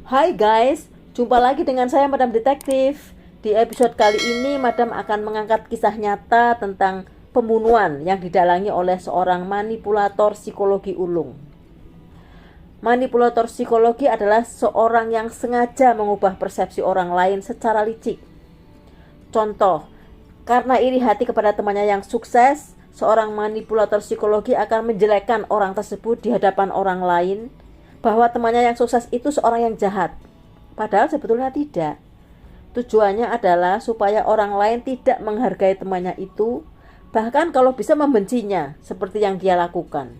Hai guys, jumpa lagi dengan saya Madam Detektif. Di episode kali ini Madam akan mengangkat kisah nyata tentang pembunuhan yang didalangi oleh seorang manipulator psikologi ulung. Manipulator psikologi adalah seorang yang sengaja mengubah persepsi orang lain secara licik. Contoh, karena iri hati kepada temannya yang sukses, seorang manipulator psikologi akan menjelekkan orang tersebut di hadapan orang lain, bahwa temannya yang sukses itu seorang yang jahat. Padahal sebetulnya tidak. Tujuannya adalah supaya orang lain tidak menghargai temannya itu, bahkan kalau bisa membencinya, seperti yang dia lakukan.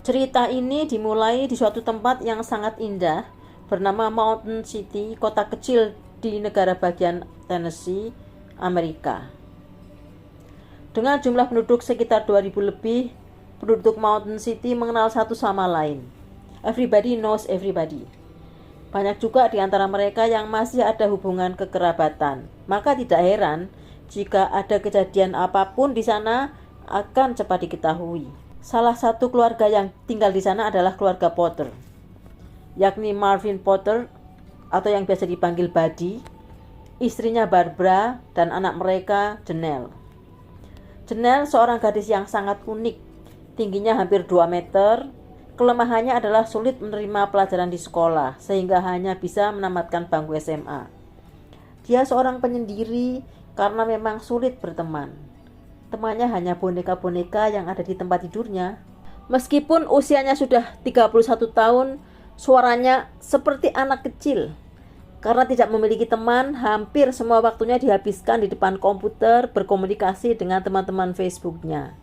Cerita ini dimulai di suatu tempat yang sangat indah, bernama Mountain City, kota kecil di negara bagian Tennessee, Amerika. Dengan jumlah penduduk sekitar 2000 lebih, penduduk Mountain City mengenal satu sama lain. Everybody knows everybody. Banyak juga di antara mereka yang masih ada hubungan kekerabatan. Maka tidak heran jika ada kejadian apapun di sana akan cepat diketahui. Salah satu keluarga yang tinggal di sana adalah keluarga Potter, yakni Marvin Potter atau yang biasa dipanggil Buddy, istrinya Barbara, dan anak mereka Janelle. Janelle seorang gadis yang sangat unik, tingginya hampir 2 meter. Kelemahannya adalah sulit menerima pelajaran di sekolah, sehingga hanya bisa menamatkan bangku SMA. Dia seorang penyendiri karena memang sulit berteman. Temannya hanya boneka-boneka yang ada di tempat tidurnya. Meskipun usianya sudah 31 tahun, suaranya seperti anak kecil. Karena tidak memiliki teman, hampir semua waktunya dihabiskan di depan komputer berkomunikasi dengan teman-teman Facebooknya.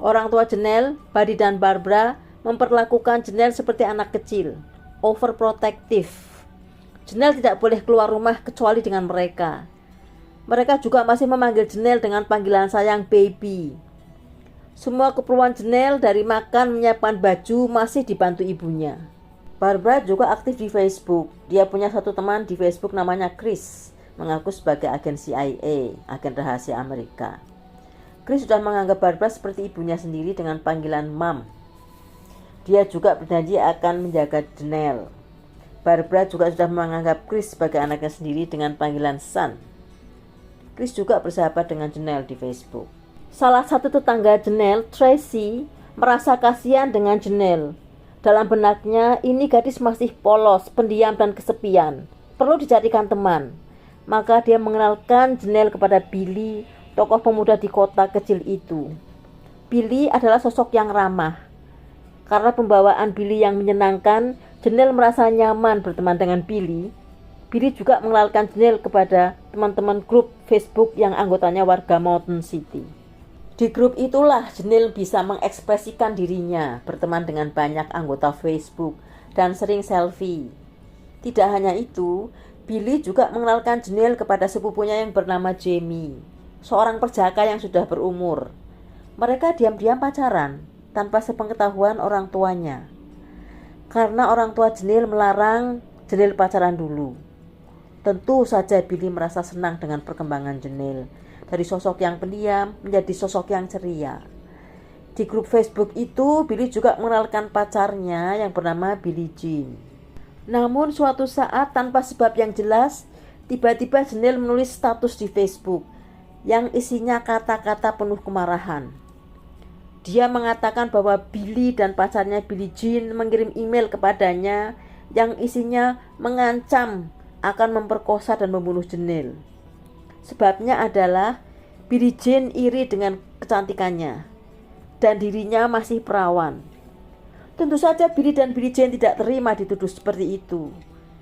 Orang tua Janelle, Buddy dan Barbara memperlakukan Janelle seperti anak kecil, overprotective. Janelle tidak boleh keluar rumah kecuali dengan mereka. Mereka juga masih memanggil Janelle dengan panggilan sayang baby. Semua keperluan Janelle dari makan, menyiapkan baju masih dibantu ibunya. Barbara juga aktif di Facebook. Dia punya satu teman di Facebook namanya Chris, mengaku sebagai agen CIA, agen rahasia Amerika. Chris sudah menganggap Barbara seperti ibunya sendiri dengan panggilan Mom. Dia juga berjanji akan menjaga Janelle. Barbara juga sudah menganggap Chris sebagai anaknya sendiri dengan panggilan Son. Chris juga bersahabat dengan Janelle di Facebook. Salah satu tetangga Janelle, Tracy, merasa kasihan dengan Janelle. Dalam benaknya, ini gadis masih polos, pendiam dan kesepian. Perlu dicarikan teman. Maka dia mengenalkan Janelle kepada Billy, tokoh pemuda di kota kecil itu. Billy adalah sosok yang ramah. Karena pembawaan Billy yang menyenangkan, Janelle merasa nyaman berteman dengan Billy. Billy juga mengenalkan Janelle kepada teman-teman grup Facebook yang anggotanya warga Mountain City. Di grup itulah Janelle bisa mengekspresikan dirinya, berteman dengan banyak anggota Facebook, dan sering selfie. Tidak hanya itu, Billy juga mengenalkan Janelle kepada sepupunya yang bernama Jamie, seorang perjaka yang sudah berumur. Mereka diam-diam pacaran tanpa sepengetahuan orang tuanya. Karena orang tua Janelle melarang Janelle pacaran dulu. Tentu saja Billy merasa senang dengan perkembangan Janelle, dari sosok yang pendiam menjadi sosok yang ceria. Di grup Facebook itu, Billy juga mengenalkan pacarnya yang bernama Billie Jean. Namun suatu saat tanpa sebab yang jelas, tiba-tiba Janelle menulis status di Facebook yang isinya kata-kata penuh kemarahan. Dia mengatakan bahwa Billy dan pacarnya Billie Jean mengirim email kepadanya yang isinya mengancam akan memperkosa dan membunuh Janelle. Sebabnya adalah Billie Jean iri dengan kecantikannya dan dirinya masih perawan. Tentu saja Billy dan Billie Jean tidak terima dituduh seperti itu,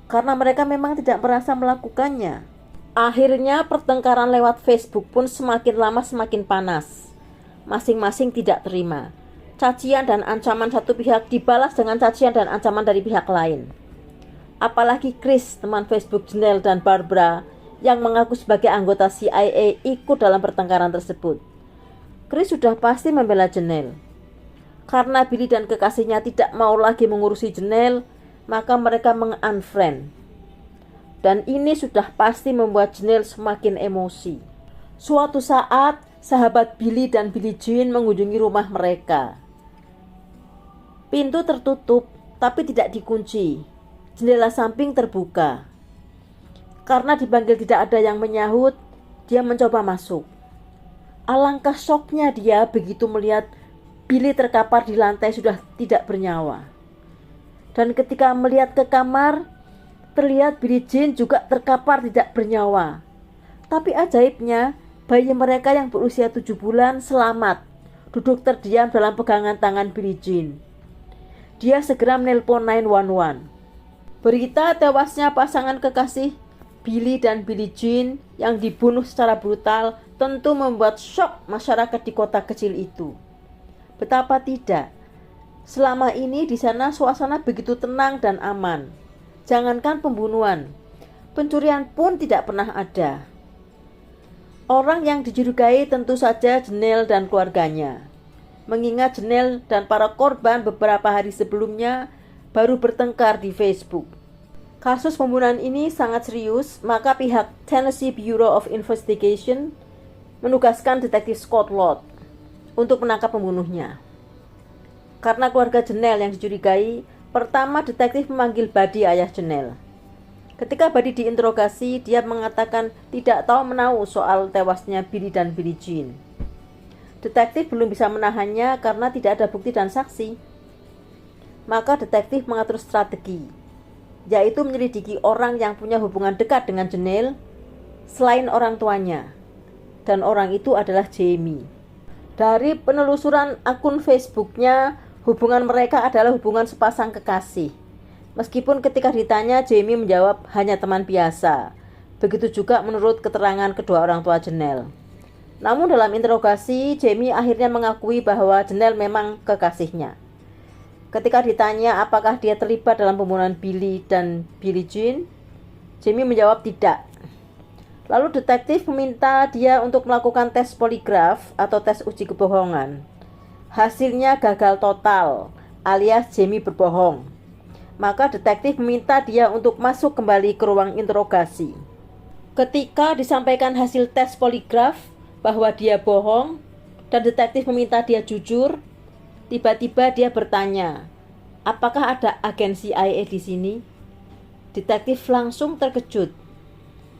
karena mereka memang tidak merasa melakukannya. Akhirnya pertengkaran lewat Facebook pun semakin lama semakin panas. Masing-masing tidak terima. Cacian dan ancaman satu pihak dibalas dengan cacian dan ancaman dari pihak lain. Apalagi Chris, teman Facebook Janelle dan Barbara, yang mengaku sebagai anggota CIA, ikut dalam pertengkaran tersebut. Chris sudah pasti membela Janelle. Karena Billy dan kekasihnya tidak mau lagi mengurusi Janelle, maka mereka meng-unfriend. Dan ini sudah pasti membuat Janelle semakin emosi. Suatu saat, sahabat Billy dan Billie Jean mengunjungi rumah mereka. Pintu tertutup, tapi tidak dikunci. jendela samping terbuka. Karena dipanggil tidak ada yang menyahut, dia mencoba masuk. Alangkah syoknya dia begitu melihat Billy terkapar di lantai sudah tidak bernyawa. Dan ketika melihat ke kamar, terlihat Billie Jean juga terkapar tidak bernyawa. Tapi ajaibnya, bayi mereka yang berusia 7 bulan selamat, duduk terdiam dalam pegangan tangan Billie Jean. Dia segera menelpon 911. Berita tewasnya pasangan kekasih Billy dan Billie Jean yang dibunuh secara brutal tentu membuat syok masyarakat di kota kecil itu. Betapa tidak, selama ini di sana suasana begitu tenang dan aman. Jangankan pembunuhan, pencurian pun tidak pernah ada. Orang yang dicurigai tentu saja Janelle dan keluarganya. Mengingat Janelle dan para korban beberapa hari sebelumnya baru bertengkar di Facebook. Kasus pembunuhan ini sangat serius, maka pihak Tennessee Bureau of Investigation menugaskan detektif Scott Lott untuk menangkap pembunuhnya. Karena keluarga Janelle yang dicurigai, pertama detektif memanggil Buddy, ayah Janelle. Ketika Buddy diinterogasi, dia mengatakan tidak tahu menahu soal tewasnya Billy dan Billie Jean. Detektif belum bisa menahannya karena tidak ada bukti dan saksi. Maka detektif mengatur strategi, yaitu menyelidiki orang yang punya hubungan dekat dengan Janelle selain orang tuanya. Dan orang itu adalah Jamie. Dari penelusuran akun Facebooknya, hubungan mereka adalah hubungan sepasang kekasih. Meskipun ketika ditanya, Jamie menjawab hanya teman biasa. Begitu juga menurut keterangan kedua orang tua Janelle. Namun dalam interogasi, Jamie akhirnya mengakui bahwa Janelle memang kekasihnya. Ketika ditanya apakah dia terlibat dalam pembunuhan Billy dan Billie Jean, Jamie menjawab tidak. Lalu detektif meminta dia untuk melakukan tes poligraf atau tes uji kebohongan. Hasilnya gagal total, alias Jamie berbohong. Maka detektif meminta dia untuk masuk kembali ke ruang interogasi. Ketika disampaikan hasil tes poligraf bahwa dia bohong dan detektif meminta dia jujur, tiba-tiba dia bertanya, apakah ada agen CIA di sini? Detektif langsung terkejut.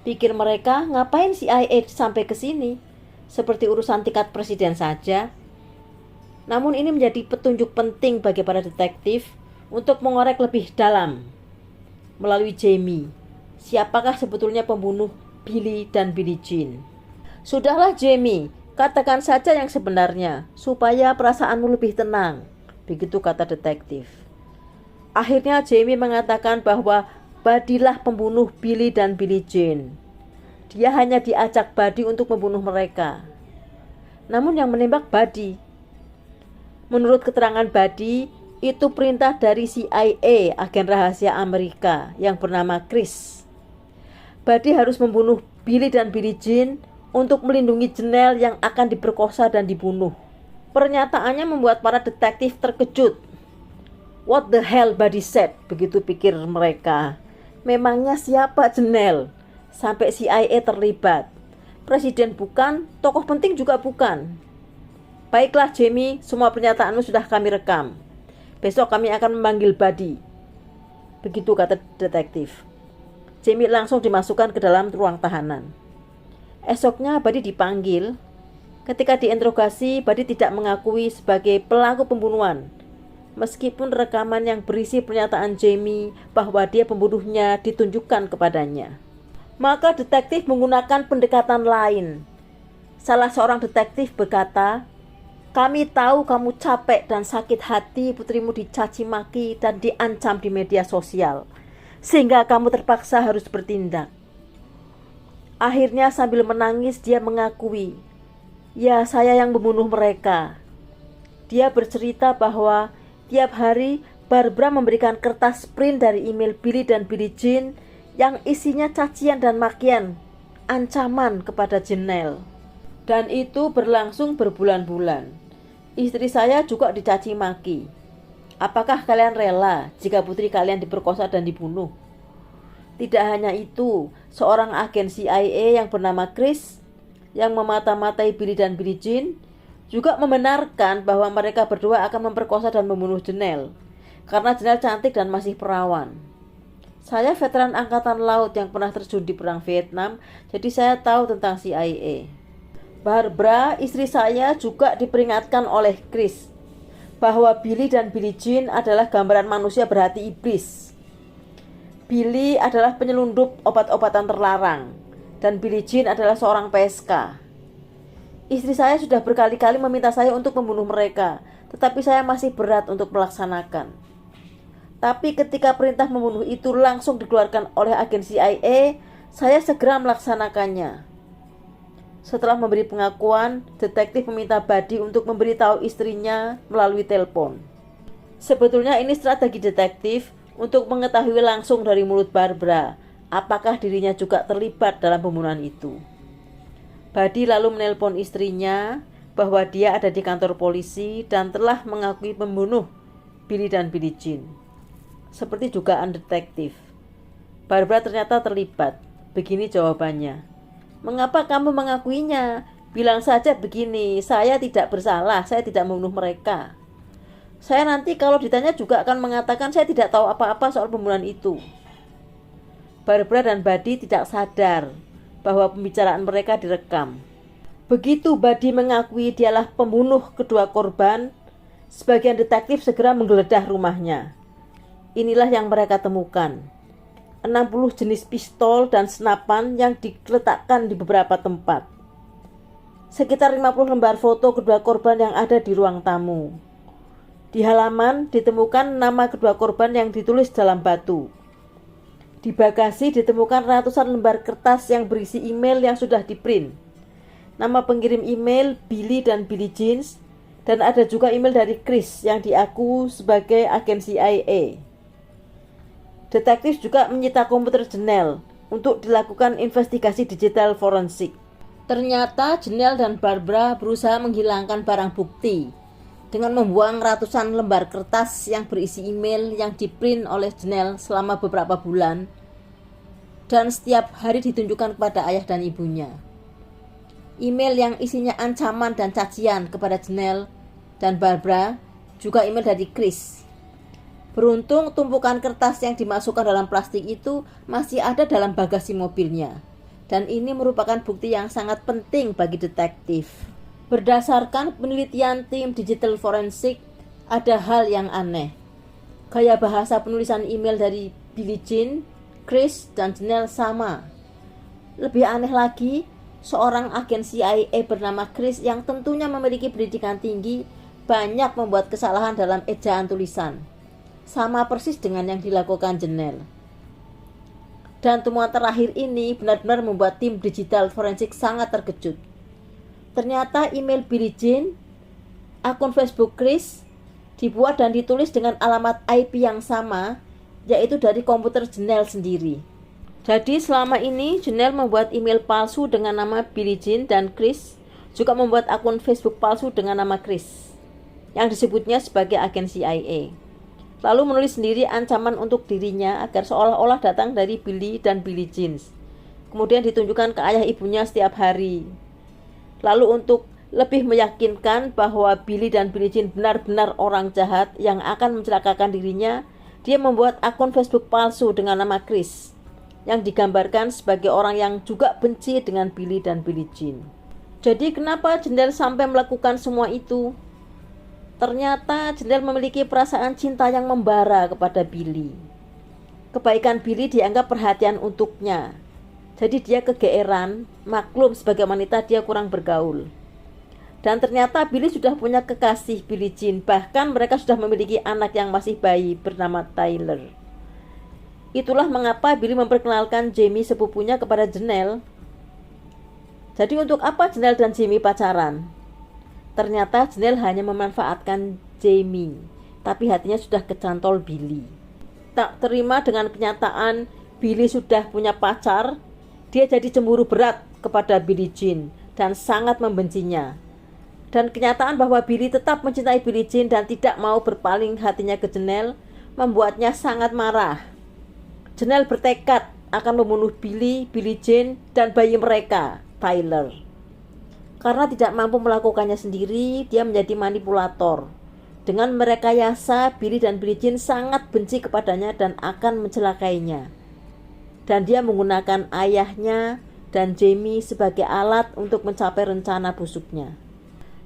Pikir mereka ngapain CIA sampai ke sini? Seperti urusan tingkat presiden saja. Namun ini menjadi petunjuk penting bagi para detektif untuk mengorek lebih dalam melalui Jamie. Siapakah sebetulnya pembunuh Billy dan Billie Jean? Sudahlah Jamie, katakan saja yang sebenarnya supaya perasaanmu lebih tenang. Begitu kata detektif. Akhirnya Jamie mengatakan bahwa Buddy-lah pembunuh Billy dan Billie Jean. Dia hanya diajak Buddy untuk membunuh mereka. Namun yang menembak Buddy. Menurut keterangan Buddy, itu perintah dari CIA, agen rahasia Amerika yang bernama Chris. Buddy harus membunuh Billy dan Billie Jean untuk melindungi Janelle yang akan diperkosa dan dibunuh. Pernyataannya membuat para detektif terkejut. What the hell Buddy said, begitu pikir mereka. Memangnya siapa Janelle? Sampai CIA terlibat. Presiden bukan, tokoh penting juga bukan. Baiklah Jamie, semua pernyataanmu sudah kami rekam. Besok kami akan memanggil Buddy. Begitu kata detektif. Jamie langsung dimasukkan ke dalam ruang tahanan. Esoknya Buddy dipanggil. Ketika diinterogasi, Buddy tidak mengakui sebagai pelaku pembunuhan. Meskipun rekaman yang berisi pernyataan Jamie bahwa dia pembunuhnya ditunjukkan kepadanya. Maka detektif menggunakan pendekatan lain. Salah seorang detektif berkata, kami tahu kamu capek dan sakit hati putrimu dicaci maki dan diancam di media sosial, sehingga kamu terpaksa harus bertindak. Akhirnya sambil menangis dia mengakui, ya saya yang membunuh mereka. Dia bercerita bahwa tiap hari Barbara memberikan kertas print dari email Billy dan Billie Jean yang isinya cacian dan makian, ancaman kepada Janelle. Dan itu berlangsung berbulan-bulan. Istri saya juga dicaci maki. Apakah kalian rela jika putri kalian diperkosa dan dibunuh? Tidak hanya itu, seorang agen CIA yang bernama Chris yang memata-matai Billy dan Billie Jean juga membenarkan bahwa mereka berdua akan memperkosa dan membunuh Janelle karena Janelle cantik dan masih perawan. Saya veteran angkatan laut yang pernah terjun di perang Vietnam, jadi saya tahu tentang CIA. Barbara, istri saya, juga diperingatkan oleh Chris bahwa Billy dan Billie Jean adalah gambaran manusia berhati iblis. Billy adalah penyelundup obat-obatan terlarang, dan Billie Jean adalah seorang PSK. Istri saya sudah berkali-kali meminta saya untuk membunuh mereka, tetapi saya masih berat untuk melaksanakan. Tapi ketika perintah membunuh itu langsung dikeluarkan oleh agen CIA, saya segera melaksanakannya. Setelah memberi pengakuan, detektif meminta Buddy untuk memberitahu istrinya melalui telepon. Sebetulnya ini strategi detektif untuk mengetahui langsung dari mulut Barbara apakah dirinya juga terlibat dalam pembunuhan itu. Buddy lalu menelpon istrinya bahwa dia ada di kantor polisi dan telah mengakui pembunuh Billy dan Billie Jean. Seperti dugaan detektif, Barbara ternyata terlibat. Begini jawabannya. Mengapa kamu mengakuinya? Bilang saja begini, saya tidak bersalah, saya tidak membunuh mereka. Saya nanti kalau ditanya juga akan mengatakan saya tidak tahu apa-apa soal pembunuhan itu. Barbara dan Buddy tidak sadar bahwa pembicaraan mereka direkam. Begitu Buddy mengakui dialah pembunuh kedua korban, sebagian detektif segera menggeledah rumahnya. Inilah yang mereka temukan. 60 jenis pistol dan senapan yang diletakkan di beberapa tempat. Sekitar 50 lembar foto kedua korban yang ada di ruang tamu. Di halaman ditemukan nama kedua korban yang ditulis dalam batu. Di bagasi ditemukan ratusan lembar kertas yang berisi email yang sudah diprint. Nama pengirim email Billy dan Billie Jean, dan ada juga email dari Chris yang diaku sebagai agen CIA. Detektif juga menyita komputer Janelle untuk dilakukan investigasi digital forensik. Ternyata Janelle dan Barbara berusaha menghilangkan barang bukti dengan membuang ratusan lembar kertas yang berisi email yang diprint oleh Janelle selama beberapa bulan dan setiap hari ditunjukkan kepada ayah dan ibunya. Email yang isinya ancaman dan cacian kepada Janelle dan Barbara, juga email dari Chris. Beruntung tumpukan kertas yang dimasukkan dalam plastik itu masih ada dalam bagasi mobilnya. Dan ini merupakan bukti yang sangat penting bagi detektif. Berdasarkan penelitian tim digital forensik, ada hal yang aneh. Gaya bahasa penulisan email dari Billie Jean, Chris, dan Janelle sama. Lebih aneh lagi, seorang agen CIA bernama Chris yang tentunya memiliki pendidikan tinggi banyak membuat kesalahan dalam ejaan tulisan. Sama persis dengan yang dilakukan Janelle. Dan temuan terakhir ini benar-benar membuat tim digital forensik sangat terkejut. Ternyata email Billie Jean, akun Facebook Chris, dibuat dan ditulis dengan alamat IP yang sama, yaitu dari komputer Janelle sendiri. Jadi selama ini Janelle membuat email palsu dengan nama Billie Jean, dan Chris juga membuat akun Facebook palsu dengan nama Chris, yang disebutnya sebagai agen CIA. Lalu menulis sendiri ancaman untuk dirinya agar seolah-olah datang dari Billy dan Billie Jean. Kemudian ditunjukkan ke ayah ibunya setiap hari. Lalu untuk lebih meyakinkan bahwa Billy dan Billie Jean benar-benar orang jahat yang akan mencelakakan dirinya, dia membuat akun Facebook palsu dengan nama Chris, yang digambarkan sebagai orang yang juga benci dengan Billy dan Billie Jean. Jadi kenapa Janelle sampai melakukan semua itu? Ternyata Janelle memiliki perasaan cinta yang membara kepada Billy. Kebaikan Billy dianggap perhatian untuknya. Jadi dia kegeeran, maklum sebagai wanita dia kurang bergaul. Dan ternyata Billy sudah punya kekasih, Billie Jean. Bahkan mereka sudah memiliki anak yang masih bayi bernama Tyler. Itulah mengapa Billy memperkenalkan Jamie sepupunya kepada Janelle. Jadi untuk apa Janelle dan Jamie pacaran? Ternyata Janelle hanya memanfaatkan Jamie, tapi hatinya sudah kecantol Billy. Tak terima dengan kenyataan Billy sudah punya pacar, dia jadi cemburu berat kepada Billie Jean dan sangat membencinya. Dan kenyataan bahwa Billy tetap mencintai Billie Jean dan tidak mau berpaling hatinya ke Janelle membuatnya sangat marah. Janelle bertekad akan membunuh Billy, Billie Jean, dan bayi mereka, Tyler. Karena tidak mampu melakukannya sendiri, dia menjadi manipulator. Dengan merekayasa, Billy dan Billie Jean sangat benci kepadanya dan akan mencelakainya. dan dia menggunakan ayahnya dan Jamie sebagai alat untuk mencapai rencana busuknya.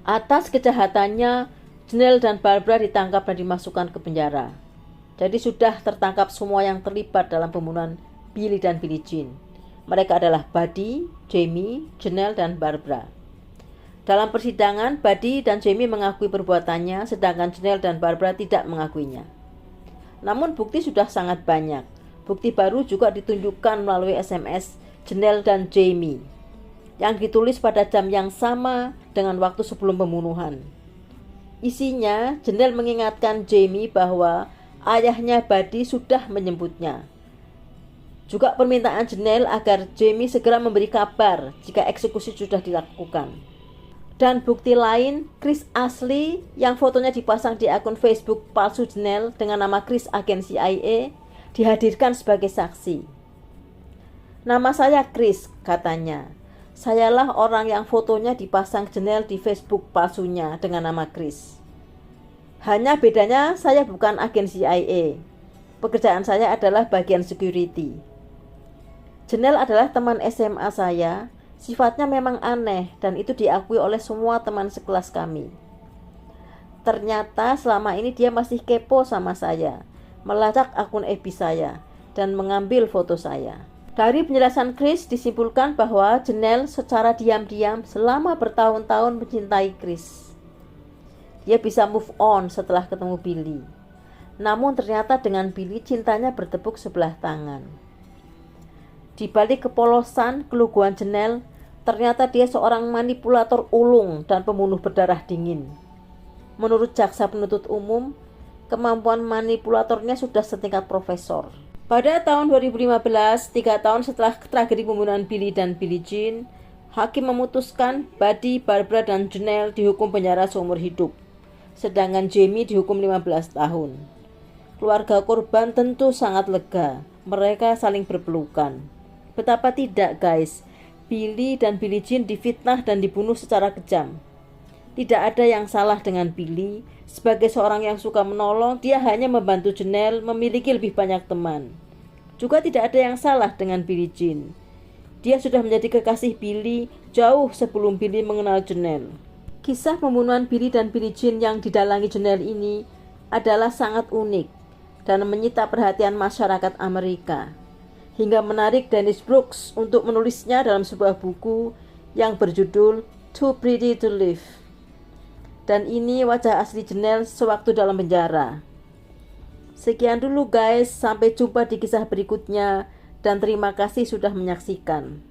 Atas kejahatannya, Janelle dan Barbara ditangkap dan dimasukkan ke penjara. Jadi sudah tertangkap semua yang terlibat dalam pembunuhan Billy dan Billie Jean. Mereka adalah Buddy, Jamie, Janelle, dan Barbara. Dalam persidangan, Buddy dan Jamie mengakui perbuatannya, sedangkan Janelle dan Barbara tidak mengakuinya. Namun bukti sudah sangat banyak. Bukti baru juga ditunjukkan melalui SMS Janelle dan Jamie yang ditulis pada jam yang sama dengan waktu sebelum pembunuhan. Isinya, Janelle mengingatkan Jamie bahwa ayahnya Buddy sudah menjemputnya. Juga permintaan Janelle agar Jamie segera memberi kabar jika eksekusi sudah dilakukan. Dan bukti lain, Chris asli yang fotonya dipasang di akun Facebook palsu Janelle dengan nama Chris agen CIA dihadirkan sebagai saksi. Nama saya Chris, katanya. Sayalah orang yang fotonya dipasang Janelle di Facebook palsunya dengan nama Chris. Hanya bedanya saya bukan agen CIA. Pekerjaan saya adalah bagian security. Janelle adalah teman SMA saya. Sifatnya memang aneh dan itu diakui oleh semua teman sekelas kami. Ternyata selama ini dia masih kepo sama saya, melacak akun FB saya, dan mengambil foto saya. Dari penjelasan Chris disimpulkan bahwa Janelle secara diam-diam selama bertahun-tahun mencintai Chris. Dia bisa move on setelah ketemu Billy. Namun ternyata dengan Billy cintanya bertepuk sebelah tangan. Di balik kepolosan, keluguan Janelle, ternyata dia seorang manipulator ulung dan pembunuh berdarah dingin. Menurut jaksa penuntut umum, kemampuan manipulatornya sudah setingkat profesor. Pada tahun 2015, 3 tahun setelah tragedi pembunuhan Billy dan Billie Jean, hakim memutuskan Buddy, Barbara, dan Janelle dihukum penjara seumur hidup, sedangkan Jamie dihukum 15 tahun. Keluarga korban tentu sangat lega, mereka saling berpelukan. Betapa tidak, guys, Billy dan Billie Jean difitnah dan dibunuh secara kejam. Tidak ada yang salah dengan Billy. Sebagai seorang yang suka menolong, dia hanya membantu Janelle memiliki lebih banyak teman. Juga tidak ada yang salah dengan Billie Jean. Dia sudah menjadi kekasih Billy jauh sebelum Billy mengenal Janelle. Kisah pembunuhan Billy dan Billie Jean yang didalangi Janelle ini adalah sangat unik dan menyita perhatian masyarakat Amerika, hingga menarik Dennis Brooks untuk menulisnya dalam sebuah buku yang berjudul Too Pretty to Live. Dan ini wajah asli Janelle sewaktu dalam penjara. Sekian dulu guys, sampai jumpa di kisah berikutnya dan terima kasih sudah menyaksikan.